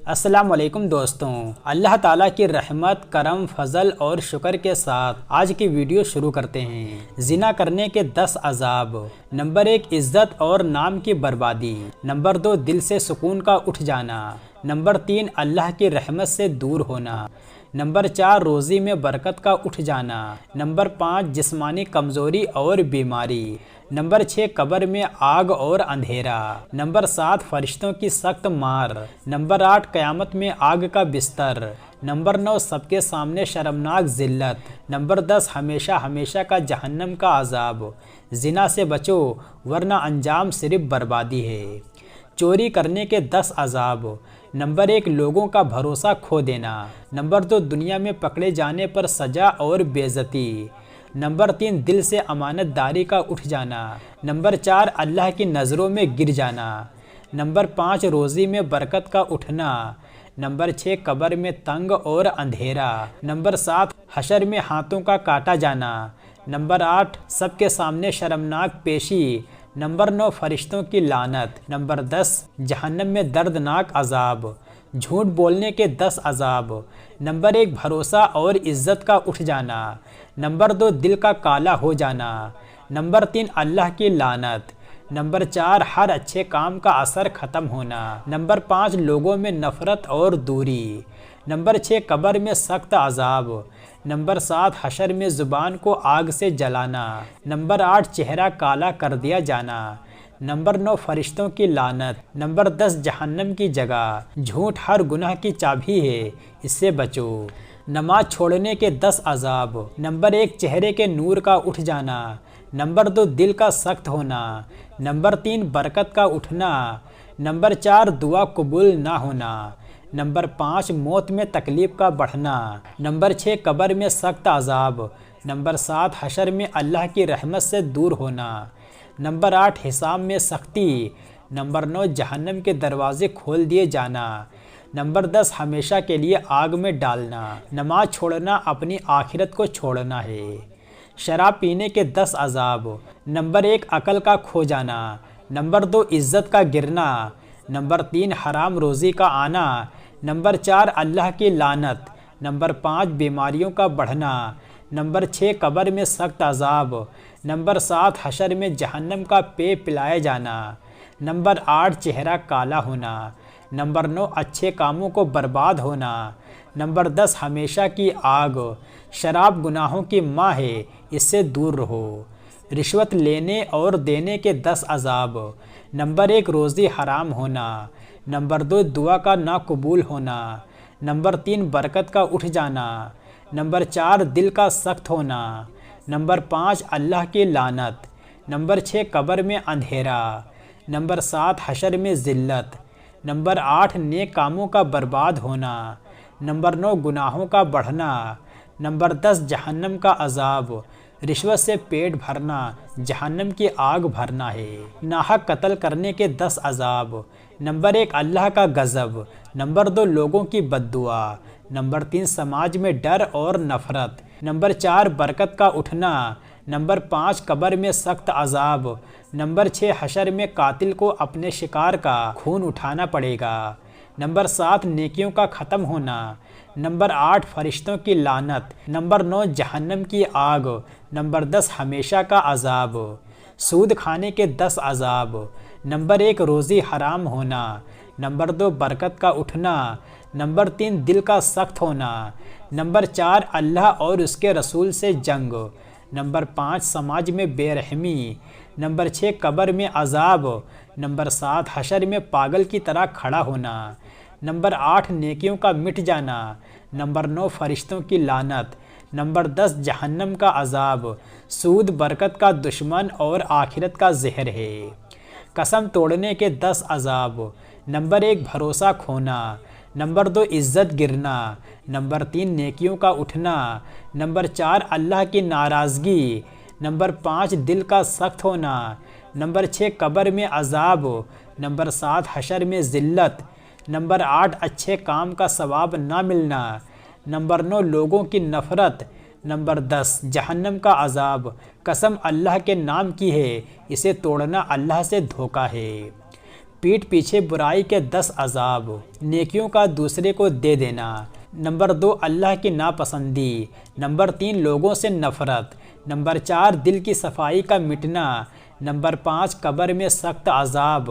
السلام علیکم دوستوں، اللہ تعالیٰ کی رحمت، کرم، فضل اور شکر کے ساتھ آج کی ویڈیو شروع کرتے ہیں۔ زنا کرنے کے 10 عذاب۔ نمبر 1، عزت اور نام کی بربادی۔ نمبر 2، دل سے سکون کا اٹھ جانا۔ نمبر 3، اللہ کی رحمت سے دور ہونا۔ نمبر 4، روزی میں برکت کا اٹھ جانا۔ نمبر 5، جسمانی کمزوری اور بیماری۔ نمبر 6، قبر میں آگ اور اندھیرا۔ نمبر 7، فرشتوں کی سخت مار۔ نمبر 8، قیامت میں آگ کا بستر۔ نمبر 9، سب کے سامنے شرمناک ذلت۔ نمبر 10، ہمیشہ ہمیشہ کا جہنم کا عذاب۔ زنا سے بچو ورنہ انجام صرف بربادی ہے۔ چوری کرنے کے 10 عذاب۔ نمبر 1، لوگوں کا بھروسہ کھو دینا۔ نمبر 2، دنیا میں پکڑے جانے پر سزا اور بے عزتی۔ نمبر 3، دل سے امانت داری کا اٹھ جانا۔ نمبر 4، اللہ کی نظروں میں گر جانا۔ نمبر 5، روزی میں برکت کا اٹھنا۔ نمبر 6، قبر میں تنگ اور اندھیرا۔ نمبر 7، حشر میں ہاتھوں کا کاٹا جانا۔ نمبر 8، سب کے سامنے شرمناک پیشی۔ نمبر 9، فرشتوں کی لعنت۔ نمبر 10، جہنم میں دردناک عذاب۔ جھوٹ بولنے کے 10 عذاب۔ نمبر 1، بھروسہ اور عزت کا اٹھ جانا۔ نمبر 2، دل کا کالا ہو جانا۔ نمبر 3، اللہ کی لعنت۔ نمبر 4، ہر اچھے کام کا اثر ختم ہونا۔ نمبر 5، لوگوں میں نفرت اور دوری۔ نمبر 6، قبر میں سخت عذاب۔ نمبر 7، حشر میں زبان کو آگ سے جلانا۔ نمبر 8، چہرہ کالا کر دیا جانا۔ نمبر 9، فرشتوں کی لعنت۔ نمبر 10، جہنم کی جگہ۔ جھوٹ ہر گناہ کی چابی ہے، اس سے بچو۔ نماز چھوڑنے کے 10 عذاب۔ نمبر 1، چہرے کے نور کا اٹھ جانا۔ نمبر 2، دل کا سخت ہونا۔ نمبر 3، برکت کا اٹھنا۔ نمبر 4، دعا قبول نہ ہونا۔ نمبر 5، موت میں تکلیف کا بڑھنا۔ نمبر 6، قبر میں سخت عذاب۔ نمبر 7، حشر میں اللہ کی رحمت سے دور ہونا۔ نمبر 8، حساب میں سختی۔ نمبر 9، جہنم کے دروازے کھول دیے جانا۔ نمبر 10، ہمیشہ کے لیے آگ میں ڈالنا۔ نماز چھوڑنا اپنی آخرت کو چھوڑنا ہے۔ شراب پینے کے 10 عذاب۔ نمبر 1، عقل کا کھو جانا۔ نمبر 2، عزت کا گرنا۔ نمبر 3، حرام روزی کا آنا۔ نمبر 4، اللہ کی لعنت۔ نمبر 5، بیماریوں کا بڑھنا۔ نمبر 6، قبر میں سخت عذاب۔ نمبر 7، حشر میں جہنم کا پے پلایا جانا۔ نمبر 8، چہرہ کالا ہونا۔ نمبر 9، اچھے کاموں کو برباد ہونا۔ نمبر 10، ہمیشہ کی آگ۔ شراب گناہوں کی ماں ہے، اس سے دور رہو۔ رشوت لینے اور دینے کے 10 عذاب۔ نمبر 1، روزی حرام ہونا۔ نمبر 2، دعا کا نہ قبول ہونا۔ نمبر 3، برکت کا اٹھ جانا۔ نمبر 4، دل کا سخت ہونا۔ نمبر 5، اللہ کی لعنت۔ نمبر 6، قبر میں اندھیرا۔ نمبر 7، حشر میں ذلت۔ نمبر 8، نیک کاموں کا برباد ہونا۔ نمبر 9، گناہوں کا بڑھنا۔ نمبر 10، جہنم کا عذاب۔ رشوت سے پیٹ بھرنا جہنم کی آگ بھرنا ہے۔ ناحق قتل کرنے کے 10 عذاب۔ نمبر 1، اللہ کا غضب۔ نمبر 2، لوگوں کی بد دعا۔ نمبر 3، سماج میں ڈر اور نفرت۔ نمبر 4، برکت کا اٹھنا۔ نمبر 5، قبر میں سخت عذاب۔ نمبر 6، حشر میں قاتل کو اپنے شکار کا خون اٹھانا پڑے گا۔ نمبر 7، نیکیوں کا ختم ہونا۔ نمبر 8، فرشتوں کی لعنت۔ نمبر 9، جہنم کی آگ۔ نمبر 10، ہمیشہ کا عذاب۔ سود کھانے کے 10 عذاب۔ نمبر 1، روزی حرام ہونا۔ نمبر 2، برکت کا اٹھنا۔ نمبر 3، دل کا سخت ہونا۔ نمبر 4، اللہ اور اس کے رسول سے جنگ۔ نمبر 5، سماج میں بے رحمی۔ نمبر 6، قبر میں عذاب۔ نمبر 7، حشر میں پاگل کی طرح کھڑا ہونا۔ نمبر 8، نیکیوں کا مٹ جانا۔ نمبر 9، فرشتوں کی لعنت۔ نمبر 10، جہنم کا عذاب۔ سود برکت کا دشمن اور آخرت کا زہر ہے۔ قسم توڑنے کے 10 عذاب۔ نمبر 1، بھروسہ کھونا۔ نمبر 2، عزت گرنا۔ نمبر 3، نیکیوں کا اٹھنا۔ نمبر 4، اللہ کی ناراضگی۔ نمبر 5، دل کا سخت ہونا۔ نمبر 6، قبر میں عذاب۔ نمبر 7، حشر میں ذلت۔ نمبر 8، اچھے کام کا ثواب نہ ملنا۔ نمبر 9، لوگوں کی نفرت۔ نمبر 10، جہنم کا عذاب۔ قسم اللہ کے نام کی ہے، اسے توڑنا اللہ سے دھوکہ ہے۔ پیٹھ پیچھے برائی کے 10 عذاب، نیکیوں کا دوسرے کو دے دینا۔ نمبر 2 اللہ کی ناپسندی۔ نمبر 3 لوگوں سے نفرت۔ نمبر 4 دل کی صفائی کا مٹنا۔ نمبر 5 قبر میں سخت عذاب۔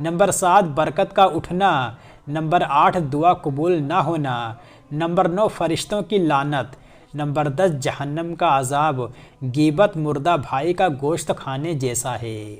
نمبر 7 برکت کا اٹھنا۔ نمبر 8 دعا قبول نہ ہونا۔ نمبر 9 فرشتوں کی لعنت۔ نمبر 10 جہنم کا عذاب۔ غیبت مردہ بھائی کا گوشت کھانے جیسا ہے۔